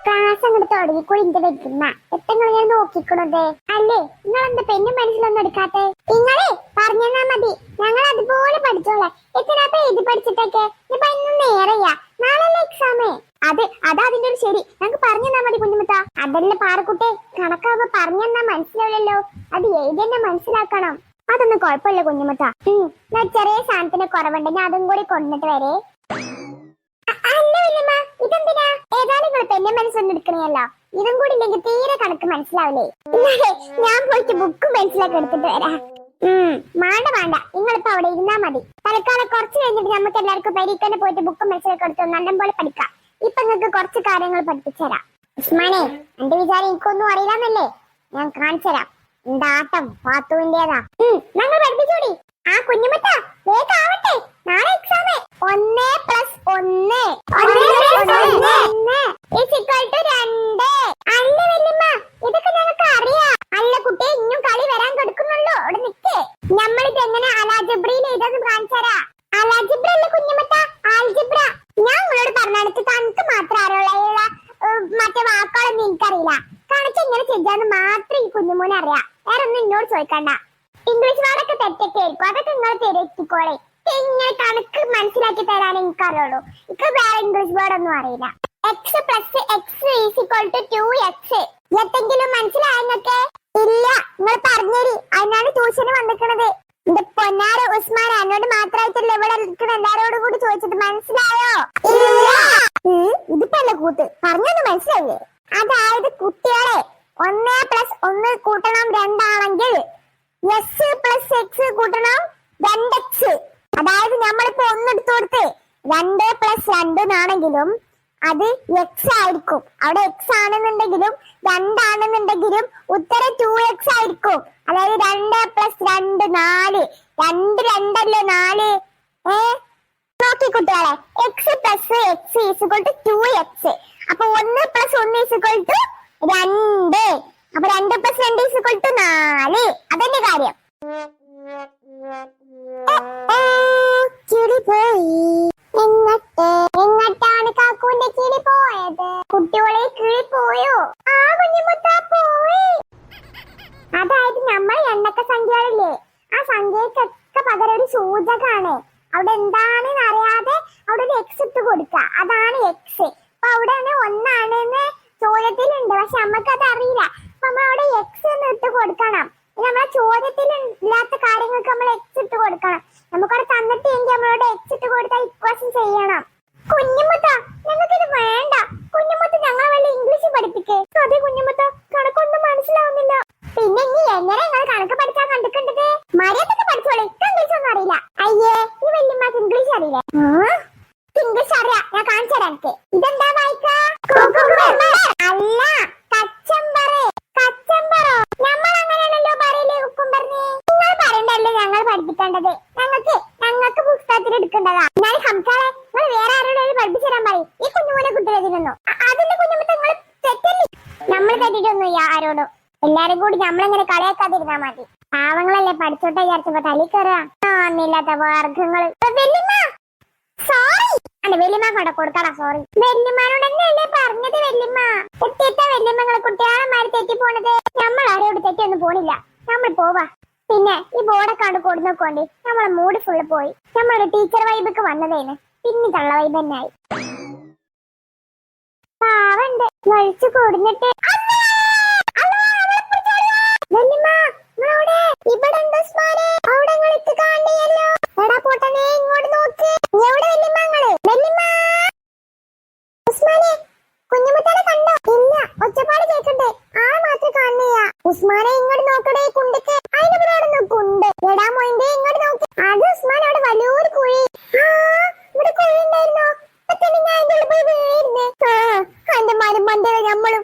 Class അങ്ങോട്ട് തുടങ്ങിക്കൂടി ഇന്റെ വെക്കുന്ന എത്തങ്ങൾ ഞാൻ നോക്കിക്കണത് അല്ലേ? നിങ്ങൾ എന്താ പെണ്ണും മനസ്സിലൊന്നും എടുക്കാത്തെ? നിങ്ങളെ പറഞ്ഞാ മതി, ഞങ്ങൾ അതുപോലെ പഠിച്ചോളെ. എത്രപ്പ എഴുതി പഠിച്ചിട്ടൊക്കെ ഇപ്പൊ ഇന്നും നേരെയാ, നാളെ എക്സാമേ. അതാ അതിന്റെ ഒരു ശരി. ഞങ്ങക്ക് പറഞ്ഞാ മതി കുഞ്ഞുമുത്ത. അതല്ലേ പാറക്കുട്ടെ, കണക്കാവുമ്പോ പറഞ്ഞാ മനസ്സിലാവില്ലല്ലോ, അത് എഴുതി മനസ്സിലാക്കണം. അതൊന്നും കുഴപ്പമില്ല കുഞ്ഞുമുത്ത. ഞാൻ ചെറിയ സാധനത്തിന് കുറവുണ്ട്, ഞാൻ അതും കൂടി കൊണ്ടിട്ട് വരെ. അല്ല വല്യമ്മ, ഇതെന്തിനാ? ഏതായാലും നിങ്ങൾ പെണ്ണെ മനസ്സൊന്നും എടുക്കണല്ലോ, ഇതും കൂടി ഇല്ലെങ്കിൽ തീരെ കണക്ക് മനസ്സിലാവില്ലേ? ഞാൻ പോയിട്ട് ബുക്കും പെൻസിലൊക്കെ എടുത്തിട്ട് വരാം. വേണ്ട, നിങ്ങളിപ്പോ അവിടെ ഇരുന്നാ മതി. തൽക്കാലം കുറച്ച് കഴിഞ്ഞിട്ട് നമുക്ക് എല്ലാവർക്കും പരീക്ഷനെ പോയിട്ട് ബുക്കും പെൻസിലൊക്കെ എടുത്ത് നല്ല പോലെ പഠിക്കാം. ഇപ്പൊ നിങ്ങൾക്ക് കുറച്ച് കാര്യങ്ങൾ പഠിപ്പിച്ചു തരാം. ഉസ്മാനെ, എന്റെ വിചാരം എനിക്കൊന്നും അറിയില്ലെന്നല്ലേ? ഞാൻ കാണിച്ചു തരാം. എന്റെ ആട്ടം പാത്തുവിന്റേതാ. ഞങ്ങൾ പഠിപ്പിച്ചോടി. ആ കുഞ്ഞുമത്ത വേഗാവട്ടെ, നാളെ എക്സാമേ. 1+1 2. അല്ല വല്യമ്മ, ഇതൊക്കെ ഞങ്ങൾക്ക് അറിയാം. അല്ല കുട്ടി, ഇന്നും കളി വരാൻ കൊടുക്കുന്നുള്ളൂ. അവിടെ നിൽക്കേ, നമ്മളിത് എങ്ങനെ അലാജബ്രയിൽ ഇതൊന്ന് കാണിച്ചരാ. അലാജബ്ര അല്ല കുഞ്ഞുമത്ത, ആൽജിബ്ര. ഞാൻ നിങ്ങളോട് പറഞ്ഞെടുത്ത് തനിക്ക് മാത്രം അറിയുള്ള മറ്റേ വാക്കുകളൊന്നും എനിക്കറിയില്ല. കാണിച്ച ഇങ്ങനെ ചെയ്യാന്ന് മാത്രം ഈ കുഞ്ഞുമോനെ അറിയാം. വേറെ ഒന്നും എന്നോട് ചോദിക്കണ്ട. ഇംഗ്ലീഷ് വാർഡൊക്കെ തെറ്റൊക്കെ ആയിരിക്കും, അതൊക്കെ നിങ്ങൾ തിരക്കിക്കോളെ. ഇങ്ങനെ കണക്ക് മനസ്സിലാക്കി തരാൻ എനിക്കറിയുള്ളൂ. ഇപ്പൊ വേറെ ഇംഗ്ലീഷ് വേർഡ് ഒന്നും അറിയില്ല. x+x=2x. എന്തെങ്കിലും മനസ്സിലായെന്നൊക്കെ? ഇല്ല, നിങ്ങൾ പറഞ്ഞേരി. അതിനാണ് ട്യൂഷന് വന്നിക്കണത്. എന്റെ പൊന്നാര ഉസ്മാൻ, എന്നോട് മാത്രമായിട്ടല്ല ഇവിടെ ഇരിക്കണ എല്ലാരോടും കൂടി ചോദിച്ചിട്ട് മനസ്സിലായോ? ഇതിപ്പോ അല്ല കൂത്ത്, പറഞ്ഞൊന്നും മനസ്സിലായില്ലേ? അതായത് കുട്ടികളെ 1+1 കൂട്ടണം 2 ആണെങ്കിൽ s+x കൂട്ടണം 2x. അതായത് നമ്മളിപ്പോ 1 എടുത്തു കൊടുത്ത് 2+2 ആണെങ്കിലും അത് x ആയിരിക്കും. അവിടെ x ആണെന്നുണ്ടെങ്കിലും 2 ആണെന്നുണ്ടെങ്കിലും ഉത്തരം 2x ആയിരിക്കും. അതായത് 2+2 4. 2 2 അല്ലേ 4. നോക്കി കുട്ടികളെ, x+x=2x. അപ്പൊ 1+1=2. അപ്പൊ 2+2=4. അതന്നെ കാര്യം. കിളി പോയി. എങ്ങട്ടാണ് കാക്കൂന്റെ കിളി പോയത്? കുട്ടികളെ കിളി പോയോ? ആ കുഞ്ഞുമുത്ത പോയി. അതായത് നമ്മൾ എണ്ണക്ക സംഖ്യകളില്ലേ, ആ സംഖ്യക്കൊക്കെ പകരം ഒരു സൂചകാണ്. അവിടെ എന്താണെന്ന് അറിയാതെ അവിടെ ഒരു എക്സ് ഇട്ട് കൊടുക്ക, അതാണ് എക്സ്. അപ്പൊ അവിടെ 1 ആണെന്ന് ചോദ്യത്തിലുണ്ട്, പക്ഷെ നമ്മക്കത് അറിയില്ല. അപ്പൊ നമ്മൾ അവിടെ എക്സ് എന്ന് ഇട്ട് കൊടുക്കണം. നമ്മളെ ചോദ്യത്തിൽ ഇല്ലാത്ത കാര്യങ്ങൾക്ക് നമ്മൾ എക്സ് ഇട്ട് കൊടുക്കണം. നമുക്കവിടെ തന്നിട്ടെങ്കിൽ നമ്മളോട് എക്സ് ഇട്ട് കൊടുത്താൽ ഇക്വേഷൻ ചെയ്യണം. കുഞ്ഞുമുത്ത, ഞങ്ങൾക്കിത് വേണ്ട. കുഞ്ഞുമുത്ത ഞങ്ങളെ വല്ല ഇംഗ്ലീഷ് പഠിപ്പിക്കേ. അതെ കുഞ്ഞുമുത്ത, കണക്കൊന്നും മനസ്സിലാവുന്നില്ല. പിന്നെ ഇനി എങ്ങനെ നിങ്ങൾ കണക്ക് പഠിച്ചാൽ കണ്ടിട്ടുണ്ടത്? മര്യാദക്ക് പഠിച്ചോളെ, ഇംഗ്ലീഷ് ഒന്നും അറിയില്ല. അയ്യേ, ഈ വല്യമ്മക്ക് ഇംഗ്ലീഷ് അറിയില്ലേ? ഇംഗ്ലീഷ് അറിയാം, ഞാൻ കാണിച്ചു തരാം. എനിക്ക് ഇതെന്താ വായിക്കാ? അല്ല, കച്ചമ്പറ്. കച്ചമ്പറോ? നമ്മൾ അങ്ങനെയാണല്ലോ പറയലേ കുക്കുംബറിനെ. നിങ്ങൾ പറയണ്ടല്ലോ ഞങ്ങൾ പഠിപ്പിക്കേണ്ടത്. ഞങ്ങൾക്ക് പുസ്തകത്തിൽ എടുക്കേണ്ടതാ. ഞാൻ ഹംസാളെ, നിങ്ങൾ വേറെ ആരോടും പഠിപ്പിച്ചു തരാൻ പറയും. ഈ കുഞ്ഞുമോനെ കുട്ടികളെതിരുന്നു. അതിന്റെ കുഞ്ഞുമത്തെ നിങ്ങൾ തെറ്റല്ലേ? നമ്മൾ തെറ്റിട്ടൊന്നും ആരോടും. എല്ലാരും കൂടി നമ്മളിങ്ങനെ കളിയാക്കാതിരുന്നാ മതി. പാവങ്ങളല്ലേ പഠിച്ചോട്ടെ വിചാരിച്ചപ്പോ തലി കയറുക. ഒന്നില്ലാത്ത വർഗങ്ങള്. സോറി, അല്ല വെല്ലിമ്മ കൊണ്ട് കൊടുക്കടാ. സോറി, വെല്ലിമാനോട് തന്നെയല്ലേ പറഞ്ഞത്. വെല്ലിമ്മ തെറ്റിത്ത വെല്ലിമ്മങ്ങളെ കുട്ടികളെ തെറ്റി പോണത്. നമ്മൾ ആരോട് തെറ്റിയൊന്നും പോണില്ല. നമ്മൾ പോവാ. പിന്നെ ഈ ബോർഡൊക്കെ കണ്ട് കൊടുന്നോക്കോണ്ടി. നമ്മളെ മൂഡ് ഫുള്ള് പോയി. നമ്മളൊരു ടീച്ചർ വൈബൊക്കെ വന്നതേന്, പിന്നെ തള്ള വൈബ് തന്നെ ആയി. പാവണ്ട് വഴിച്ചു കൊടുന്നിട്ട്. ഇവിടെ ഉണ്ട് ഉസ്മാനെ. അവിടെ ഇട്ട് കാണിയല്ലോ. എടാ പൊട്ടനെ, ഇങ്ങോട്ട് നോക്ക്. എവിടെ വെല്ലിമ്മങ്ങള്? വെല്ലിമ്മ, ഉസ്മാനെ കുഞ്ഞുമുത്തനെ കണ്ടോ? ഇല്ല, ഒച്ചപ്പാട് കേൾക്കണ്ടേ? ആ മാത്രം കാണുന്നില്ല. ഉസ്മാനെ ഇങ്ങോട്ട് നോക്കടേ, കുണ്ടിക്ക്. അതിന് ഇവിടെ കുണ്ട്. എടാ മോയിന്റെ ഇങ്ങോട്ട് നോക്ക്. അത് ഉസ്മാൻ, അവിടെ വലിയൊരു കുഴി. ഇവിടെ കുഴി ഉണ്ടായിരുന്നോ? ഞാൻ എന്റെ ഉള്ളിൽ പോയി വീഴുന്നേ. എന്റെ മരുമന്റെ നമ്മളും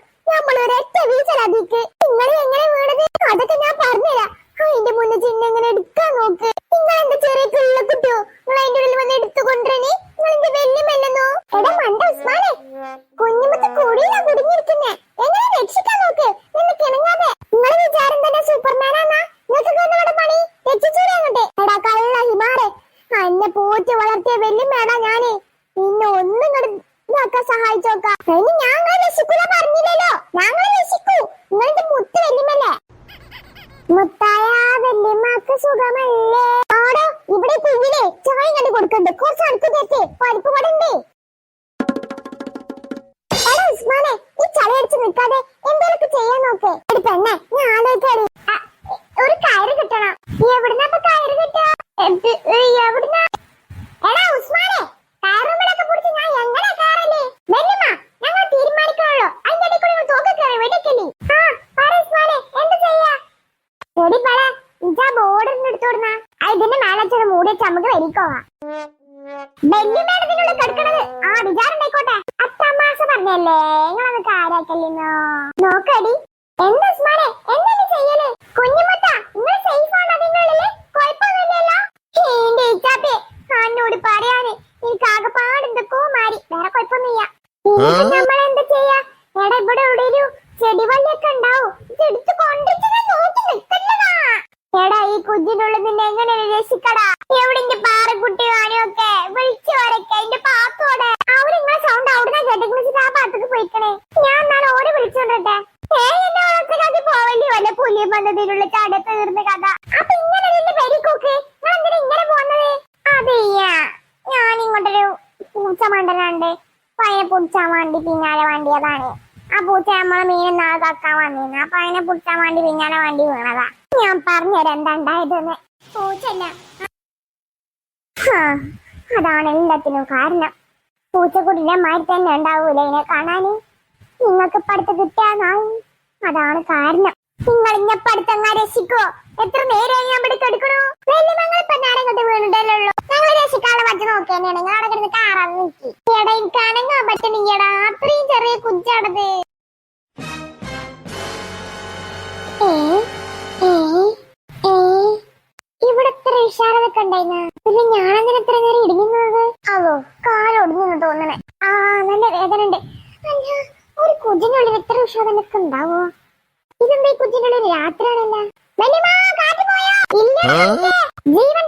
ഒരൊറ്റ വീഴ്ചലതിക്ക്. നിങ്ങൾ എങ്ങനെ വീണത്? അതൊക്കെ ഞാൻ പറഞ്ഞുതരാം. അതിന്റെ മുന്നേ ചിന്ന എങ്ങനെ എടുക്കാൻ നോക്ക്. നിങ്ങൾ എന്റെ ചെറിയ കിള്ള കുട്ടിയോ? നിങ്ങൾ അതിന്റെ ഉള്ളിൽ വന്ന് എടുത്തു കൊണ്ടുവരണേ. നിങ്ങൾ എന്റെ വെല്ലുമെല്ലെന്നോ? എടാ മണ്ട ഉസ്മാനെ, കുഞ്ഞുമത്തെ കുടിയിലാ കുടുങ്ങിയിരിക്കുന്നേ. എങ്ങനെ രക്ഷിക്കാൻ നോക്ക്. നിന്ന് കിണങ്ങാതെ. നിങ്ങൾ വിചാരം തന്നെ സൂപ്പർമാനാന്നാ? നിങ്ങൾക്ക് ഇവിടെ പണി രക്ഷിച്ചൂടെ അങ്ങോട്ട്? എടാ കള്ള ഹിമാറെ, എന്നെ പോറ്റി വളർത്തിയ വെല്ലുമേടാ ഞാന്. പിന്നെ ഒന്നും ഇങ്ങോട്ട് സഹായിച്ചോക്കാം. ഇനി ഞാൻ രക്ഷിക്കൂല പറഞ്ഞില്ലല്ലോ. ഞങ്ങൾ രക്ഷിക്കൂ. നിങ്ങളുടെ മുത്ത് വല്യമ്മല്ലേ? മുത്തായ വല്യമ്മക്ക് സുഖമല്ലേ? ആടോ ഇവിടെ കുഞ്ഞിനെ ചായ കണ്ടു കൊടുക്കണ്ട്. കുറച്ച് അടുത്ത് തേക്ക്. പരിപ്പ് കൊടുണ്ടേ. ഉസ്മാനെ ഈ ചളയടിച്ച് നിൽക്കാതെ എന്തെങ്കിലുമൊക്കെ ചെയ്യാൻ നോക്ക്. ഒരു പെണ്ണെ ഞാൻ ആലോചിക്കാറ് ഒരു കയറ് കിട്ടണം. എവിടുന്നാ കയറ് കിട്ടുക? എവിടുന്നാ? എടാ ഉസ്മാനെ കയറുമ്പോഴൊക്കെ പിടിച്ച് ഞാൻ എങ്ങനെ കയറല്ലേ? വല്യമ്മ ഞങ്ങൾ തീരുമാനിക്കണല്ലോ. അതിന്റെ ഇടയിൽ കൂടി തോക്ക് കയറി വെടിക്കല്ലേ? ആ പറ ഉസ്മാനെ എന്ത് ചെയ്യാ? എടി പറ ഇജാ ബോർഡറിന് എടുത്തോടുന്ന ഇതിന്റെ മേലെ മൂടി വെച്ച് നമുക്ക് വലിക്കോവാ. വല്യമ്മയാണ് ഇതിനുള്ളിൽ കിടക്കണത്. ആ വിചാരണ്ടായിക്കോട്ടെ. അത്തമാസ പറഞ്ഞല്ലേ നിങ്ങളൊന്ന് കാര്യാക്കല്ലോ. നോക്കടി എന്താ ഉസ്മാനെ എന്താ ചെയ്യല്? കുഞ്ഞുമുട്ട നിങ്ങൾ സേഫ് ആണ് അതിന്റെ ഉള്ളില്? കുഴപ്പമൊന്നുമില്ലല്ലോ? എന്റെ ഇച്ചാപ്പേ എന്നോട് പറയാന് എനിക്ക് ആകെപ്പാട് എന്തൊക്കെയോ മാറി. വേറെ കുഴപ്പമൊന്നുമില്ല. നമ്മളെന്താ ചെയ്യാ? എടാ ഇവിടെ ഇവിടെ ഒരു ചെടിവള്ളിയൊക്കെ ഉണ്ടാവും. ഇതെടുത്ത് കൊണ്ടിട്ട് നോക്കി നിൽക്കുന്നതാ. എടാ ഈ കുഞ്ഞിനുള്ളിൽ നിന്നെ എങ്ങനെ രക്ഷിക്കടാ? എവിടെ പാറക്കുട്ടി വാനൊക്കെ വിളിച്ചു വരക്കെ എന്റെ പാത്തോടെ അവിടെ നിങ്ങളെ സൗണ്ട് അവിടുന്ന് കേട്ടിട്ട് ആ പാത്തക്ക് പോയിക്കണേ. ഞാൻ എന്നാലും ഓരെ വിളിച്ചോണ്ടട്ടെ. എന്നെ വളർത്തക്കാക്കി പോവല്ലേ വല്ല പുലിയും വന്നതിനുള്ള ചടത്ത് തീർന്ന കഥ. അപ്പൊ ഇങ്ങനെ പെരിക്കോക്ക് ഞാൻ എന്തിനാ ഇങ്ങനെ പോന്നത്? അതെയ്യാ ഞാൻ ഇങ്ങോട്ടൊരു പൂച്ച മണ്ടനുണ്ട്. അതിനെ പിടിച്ചാൻ വേണ്ടി പിന്നാലെ വേണ്ടിയതാണ്. ആ പൂച്ച നമ്മളെ മീൻ നാളെ തക്കാൻ വന്നിരുന്നു. അപ്പൊ അതിനെ പിടിച്ചാൻ വേണ്ടി പിന്നാലെ വേണ്ടി വീണതാ. ഞാൻ പറഞ്ഞുതരാം എന്താ ഉണ്ടായതെന്ന്. പൂച്ചല്ല അതാണ് എല്ലാത്തിനും കാരണം. പൂച്ചക്കുട്ടിന്റെ മാതിരി തന്നെ ഉണ്ടാവൂല ഇതിനെ കാണാന്. നിങ്ങൾക്ക് പഠിത്തം കിട്ടാനായി അതാണ് കാരണം. നിങ്ങൾ ഇന്നെ പഠിത്തങ്ങാ രക്ഷിക്കോ? എത്ര നേരമായി ഞാൻ ഇവിടെ കെടുക്കണു? വെല്ലുമങ്ങൾ ഇപ്പൊ നേരം കൊണ്ട് വീണിട്ടല്ലേ ഉള്ളൂ. ഞങ്ങൾ രക്ഷിക്കാതെ പറ്റി നോക്കിയാണ്. നിങ്ങൾ അവിടെ കിടന്ന് കാറാൻ നോക്കി. എടാ എനിക്ക് അനങ്ങാൻ പറ്റണില്ലടാ. അത്രയും ചെറിയ കുഞ്ചാടത്. ഇവിടെ ഇത്ര വിശാലതൊക്കെ ഉണ്ടായിന്ന പിന്നെ ഞാനെന്തിനാ ഇത്ര നേരം ഇടിഞ്ഞത്? അതോ കാലൊടിഞ്ഞെന്ന് തോന്നണേ. ആ നല്ല വേദന ഉണ്ട്. ഒരു കുഞ്ഞിനുള്ളിൽ ഇത്ര വിഷാദനൊക്കെ ഉണ്ടാവോ? ഇതെന്താ ഈ കുഞ്ഞിനുള്ളിൽ രാത്രിയാണല്ലോ? ജീവൻ